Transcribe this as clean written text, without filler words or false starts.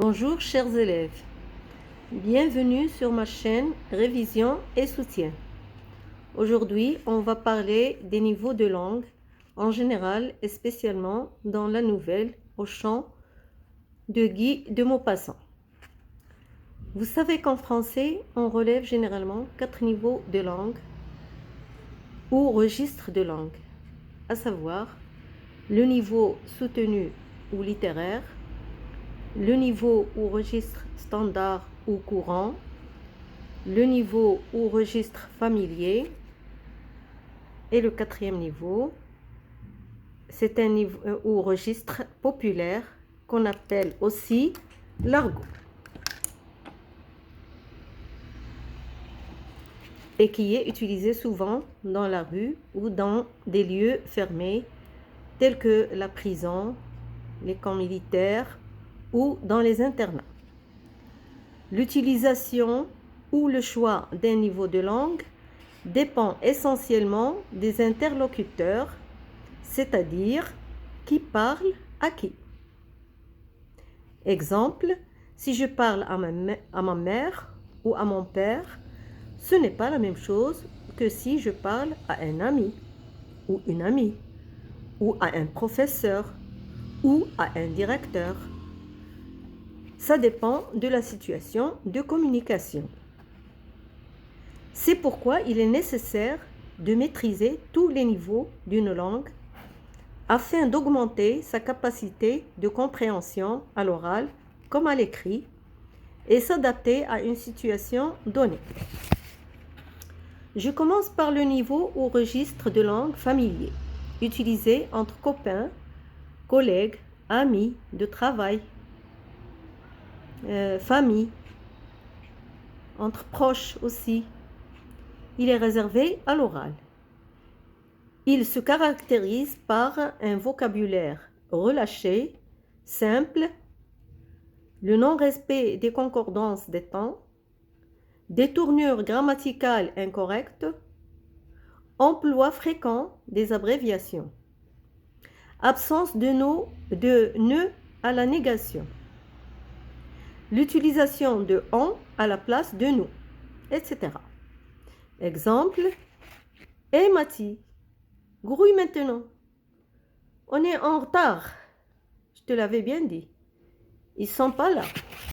Bonjour chers élèves, bienvenue sur ma chaîne Révision et Soutien. Aujourd'hui, on va parler des niveaux de langue en général et spécialement dans la nouvelle au champ de Guy de Maupassant. Vous savez qu'en français, on relève généralement 4 niveaux de langue ou registres de langue, à savoir le niveau soutenu ou littéraire, le niveau ou registre standard ou courant, le niveau ou registre familier et le quatrième niveau, c'est un niveau ou registre populaire qu'on appelle aussi l'argot et qui est utilisé souvent dans la rue ou dans des lieux fermés tels que la prison, les camps militaires ou dans les internats. L'utilisation ou le choix d'un niveau de langue dépend essentiellement des interlocuteurs, c'est-à-dire qui parle à qui. Exemple, si je parle à ma mère ou à mon père, ce n'est pas la même chose que si je parle à un ami ou une amie, ou à un professeur ou à un directeur. Ça dépend de la situation de communication. C'est pourquoi il est nécessaire de maîtriser tous les niveaux d'une langue afin d'augmenter sa capacité de compréhension à l'oral comme à l'écrit et s'adapter à une situation donnée. Je commence par le niveau ou registre de langue familier, utilisé entre copains, collègues, amis, de travail, famille, entre proches aussi. Il est réservé à l'oral. Il se caractérise par un vocabulaire relâché, simple, le non-respect des concordances des temps, des tournures grammaticales incorrectes, emploi fréquent des abréviations, absence de nœud à la négation, l'utilisation de « on » à la place de « nous », etc. Exemple, « Hé Mati, grouille maintenant. On est en retard. Je te l'avais bien dit. Ils sont pas là. »